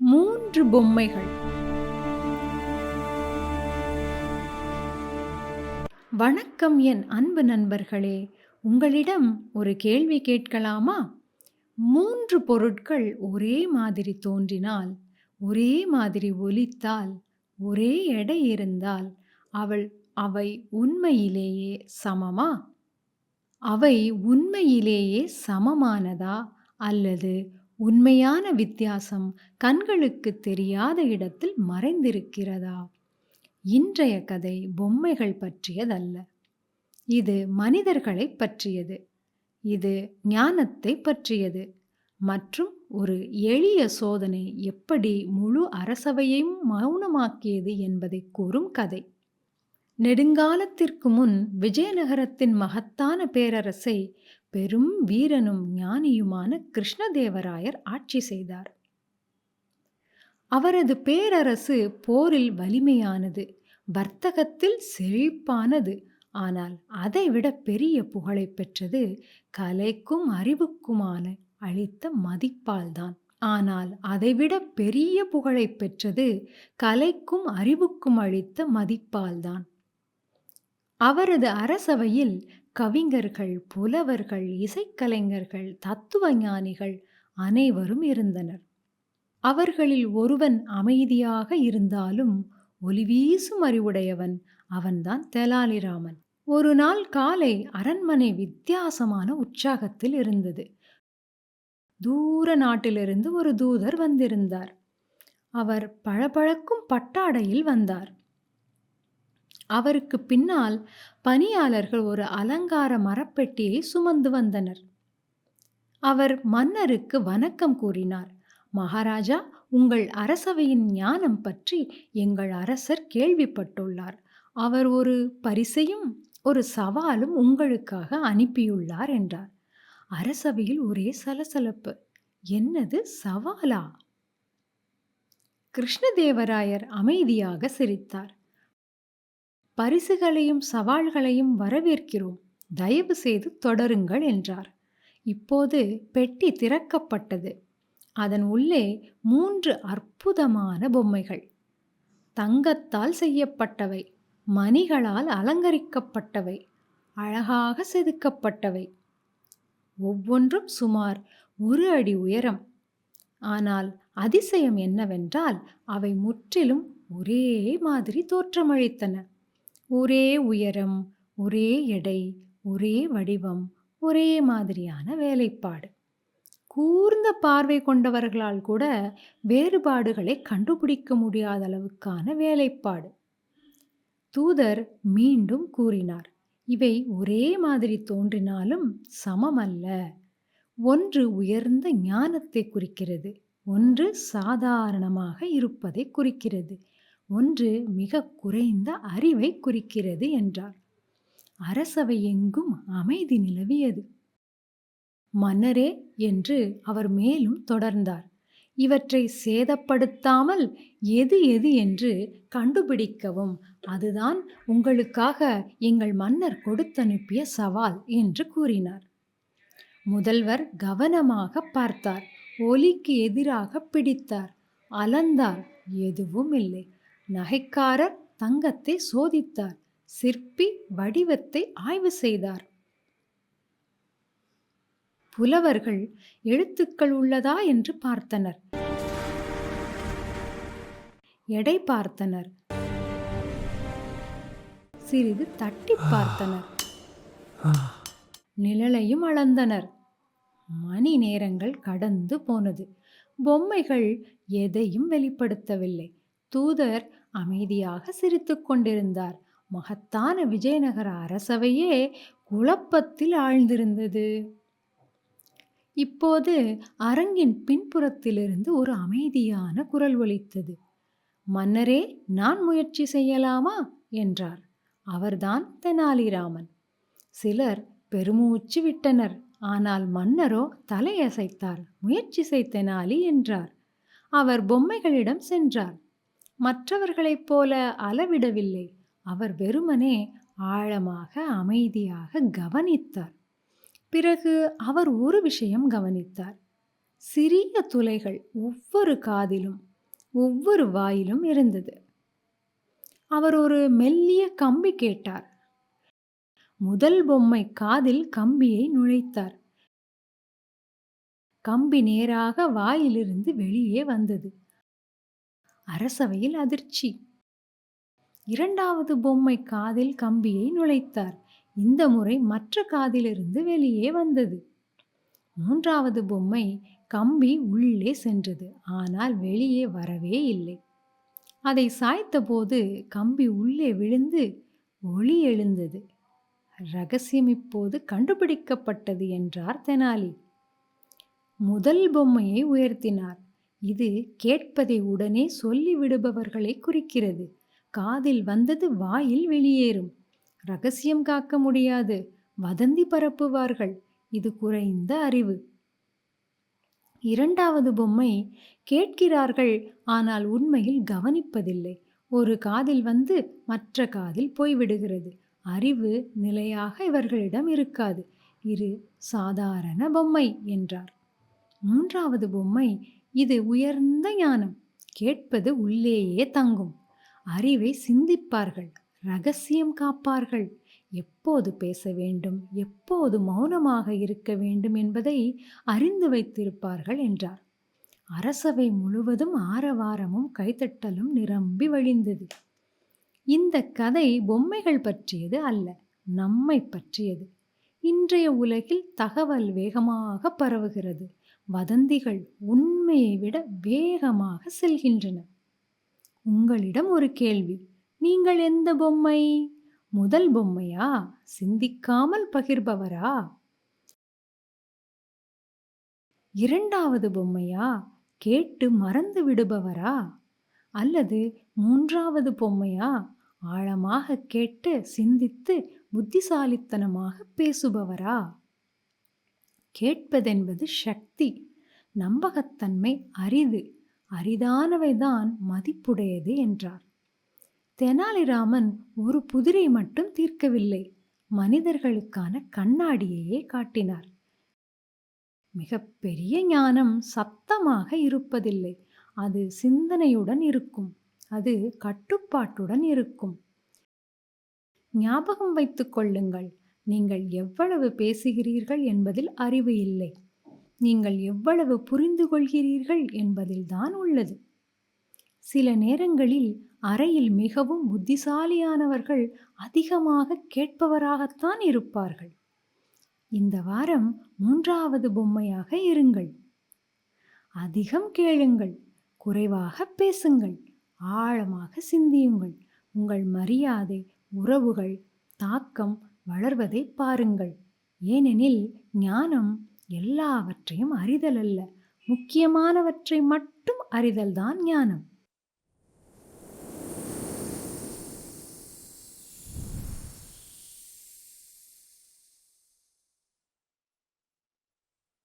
3 பொம்மைகள். வணக்கம் என் அன்பு நண்பர்களே! உங்களிடம் ஒரு கேள்வி கேட்கலாமா? 3 பொருட்கள் ஒரே மாதிரி தோன்றினால், ஒரே மாதிரி ஒலித்தால், ஒரே எடை இருந்தால், அவை உண்மையிலேயே சமமா? அவை உண்மையிலேயே சமமானதா? அல்லது உண்மையான வித்தியாசம் கண்களுக்கு தெரியாத இடத்தில் மறைந்திருக்கிறதா? இன்றைய கதை பொம்மைகள் பற்றியதல்ல. இது மனிதர்களைப் பற்றியது. இது ஞானத்தைப் பற்றியது. மற்றும் ஒரு எளிய சோதனை எப்படி முழு அரசவையையும் மௌனமாக்கியது என்பதைக் கூறும் கதை. நெடுங்காலத்திற்கு முன் விஜயநகரத்தின் மகத்தான பேரரசை பெரும் வீரனும் ஞானியுமான கிருஷ்ணதேவராயர் ஆட்சி செய்தார். அவரது பேரரசு போரில் வலிமையானது, வர்த்தகத்தில் செழிப்பானது. ஆனால் அதைவிட பெரிய புகழை பெற்றது கலைக்கும் அறிவுக்குமான அளித்த மதிப்பால்தான். ஆனால் அதைவிட பெரிய புகழை பெற்றது கலைக்கும் அறிவுக்கும் அளித்த மதிப்பால்தான். அவரது அரசவையில் கவிஞர்கள், புலவர்கள், இசைக்கலைஞர்கள், தத்துவ ஞானிகள் அனைவரும் இருந்தனர். அவர்களில் ஒருவன் அமைதியாக இருந்தாலும் ஒளிவீசும் அறிவுடையவன். அவன்தான் தெனாலிராமன். ஒரு நாள் காலை அரண்மனை வித்தியாசமான உற்சாகத்தில் இருந்தது. தூர நாட்டிலிருந்து ஒரு தூதர் வந்திருந்தார். அவர் பளபளக்கும் பட்டாடையில் வந்தார். அவருக்கு பின்னால் பணியாளர்கள் ஒரு அலங்கார மரப்பெட்டியை சுமந்து வந்தனர். அவர் மன்னருக்கு வணக்கம் கூறினார். மகாராஜா, உங்கள் அரசவையின் ஞானம் பற்றி எங்கள் அரசர் கேள்விப்பட்டுள்ளார். அவர் ஒரு பரிசையும் ஒரு சவாலும் உங்களுக்காக அனுப்பியுள்ளார் என்றார். அரசவையில் ஒரே சலசலப்பு. என்னது, சவாலா? கிருஷ்ணதேவராயர் அமைதியாக சிரித்தார். பரிசுகளையும் சவால்களையும் வரவேற்கிறோம். தயவு செய்து தொடருங்கள் என்றார். இப்போது பெட்டி திறக்கப்பட்டது. அதன் உள்ளே 3 அற்புதமான பொம்மைகள். தங்கத்தால் செய்யப்பட்டவை, மணிகளால் அலங்கரிக்கப்பட்டவை, அழகாக செதுக்கப்பட்டவை. ஒவ்வொன்றும் சுமார் 1 அடி உயரம். ஆனால் அதிசயம் என்னவென்றால் அவை முற்றிலும் ஒரே மாதிரி தோற்றமளித்தன. ஒரே உயரம், ஒரே எடை, ஒரே வடிவம், ஒரே மாதிரியான வேலைப்பாடு. கூர்ந்த பார்வை கொண்டவர்களால் கூட வேறுபாடுகளை கண்டுபிடிக்க முடியாத அளவுக்கான வேலைப்பாடு. தூதர் மீண்டும் கூறினார், இவை ஒரே மாதிரி தோன்றினாலும் சமமல்ல. ஒன்று உயர்ந்த ஞானத்தை குறிக்கிறது, ஒன்று சாதாரணமாக இருப்பதை குறிக்கிறது, ஒன்று மிக குறைந்த அறிவை குறிக்கிறது என்றார். அரசவை எங்கும் அமைதி நிலவியது. மன்னரே என்று அவர் மேலும் தொடர்ந்தார், இவற்றை சேதப்படுத்தாமல் எது எது என்று கண்டுபிடிக்கவும். அதுதான் உங்களுக்காக எங்கள் மன்னர் கொடுத்தனுப்பிய சவால் என்று கூறினார். முதல்வர் கவனமாக பார்த்தார். ஒலிக்கு எதிராக பிடித்தார். அளந்தார். எதுவும் இல்லை. நகைக்காரர் தங்கத்தை சோதித்தார். சிற்பி வடிவத்தை ஆய்வு செய்தார். புலவர்கள் எழுத்துக்கள் உள்ளதா என்று பார்த்தனர். எடை பார்த்தனர். சிறிது தட்டி பார்த்தனர். நிழலையும் அளந்தனர். மணி நேரங்கள் கடந்து போனது. பொம்மைகள் எதையும் வெளிப்படுத்தவில்லை. தூதர் அமைதியாக சிரித்துக் கொண்டிருந்தார். மகத்தான விஜயநகர அரசவையே குழப்பத்தில் ஆழ்ந்திருந்தது. இப்போது அரங்கின் பின்புறத்திலிருந்து ஒரு அமைதியான குரல் ஒலித்தது. மன்னரே, நான் முயற்சி செய்யலாமா என்றார். அவர்தான் தெனாலிராமன். சிலர் பெருமூச்சு விட்டனர். ஆனால் மன்னரோ தலையசைத்தார். முயற்சி செய் தெனாலி என்றார். அவர் பொம்மைகளிடம் சென்றார். மற்றவர்களைப் போல அளவிடவில்லை. அவர் வெறுமனே ஆழமாக அமைதியாக கவனித்தார். பிறகு அவர் ஒரு விஷயம் கவனித்தார். சிறிய துளைகள் ஒவ்வொரு காதிலும். ஒவ்வொரு வாயிலும் இருந்தது. அவர் ஒரு மெல்லிய கம்பி கேட்டார். முதல் பொம்மை காதில் கம்பியை நுழைத்தார். கம்பி நேராக வாயிலிருந்து வெளியே வந்தது. அரசவையில் அதிர்ச்சி. இரண்டாவது பொம்மை காதில் கம்பியை நுழைத்தார். இந்த முறை மற்ற காதிலிருந்து வெளியே வந்தது. மூன்றாவது பொம்மை கம்பி உள்ளே சென்றது, ஆனால் வெளியே வரவே இல்லை. அதை சாய்த்தபோது கம்பி உள்ளே விழுந்து ஒலி எழுந்தது. ரகசியம் இப்போது கண்டுபிடிக்கப்பட்டது என்றார் தெனாலி. முதல் பொம்மையை உயர்த்தினார். இது கேட்பதை உடனே சொல்லிவிடுபவர்களை குறிக்கிறது. காதில் வந்தது வாயில் வெளியேறும். ரகசியம் காக்க முடியாது, வதந்தி பரப்புவார்கள். இது குறைந்த அறிவு. இரண்டாவது பொம்மை கேட்கிறார்கள், ஆனால் உண்மையில் கவனிப்பதில்லை. ஒரு காதில் வந்து மற்ற காதில் போய்விடுகிறது. அறிவு நிலையாக இவர்களிடம் இருக்காது. இது சாதாரண பொம்மை என்றார். மூன்றாவது பொம்மை, இது உயர்ந்த ஞானம். கேட்பது உள்ளேயே தங்கும். அறிவை சிந்திப்பார்கள், ரகசியம் காப்பார்கள். எப்போது பேச வேண்டும், எப்போது மௌனமாக இருக்க வேண்டும் என்பதை அறிந்து வைத்திருப்பார்கள் என்றார். அரசவை முழுவதும் ஆரவாரமும் கைத்தட்டலும் நிரம்பி வழிந்தது. இந்த கதை பொம்மைகள் பற்றியது அல்ல, நம்மை பற்றியது. இன்றைய உலகில் தகவல் வேகமாக பரவுகிறது. வதந்திகள் உண்மையை விட வேகமாக செல்கின்றன. உங்களிடம் ஒரு கேள்வி. நீங்கள் எந்த பொம்மை? முதல் பொம்மையா? சிந்திக்காமல் பகிர்பவரா? இரண்டாவது பொம்மையா? கேட்டு மறந்து விடுபவரா? அல்லது மூன்றாவது பொம்மையா? ஆழமாக கேட்டு சிந்தித்து புத்திசாலித்தனமாக பேசுபவரா? கேட்பதென்பது சக்தி. நம்பகத்தன்மை அரிது. அரிதானவைதான் மதிப்புடையது என்றார். தெனாலிராமன் ஒரு புதிரை மட்டும் தீர்க்கவில்லை, மனிதர்களுக்கான கண்ணாடியையே காட்டினார். மிகப்பெரிய ஞானம் சத்தமாக இருப்பதில்லை. அது சிந்தனையுடன் இருக்கும். அது கட்டுப்பாட்டுடன் இருக்கும். ஞாபகம் வைத்துக் கொள்ளுங்கள், நீங்கள் எவ்வளவு பேசுகிறீர்கள் என்பதில் அறிவு இல்லை. நீங்கள் எவ்வளவு புரிந்து கொள்கிறீர்கள் என்பதில்தான் உள்ளது. சில நேரங்களில் அறையில் மிகவும் புத்திசாலியானவர்கள் அதிகமாக கேட்பவராகத்தான் இருப்பார்கள். இந்த வாரம் மூன்றாவது பொம்மையாக இருங்கள். அதிகம் கேளுங்கள், குறைவாக பேசுங்கள், ஆழமாக சிந்தியுங்கள். உங்கள் மரியாதை, உறவுகள், தாக்கம் வளர்வதை பாருங்கள். ஏனெனில் ஞானம் எல்லாவற்றையும் அறிதல் அல்ல, முக்கியமானவற்றை மட்டும் அறிதல்தான் ஞானம்.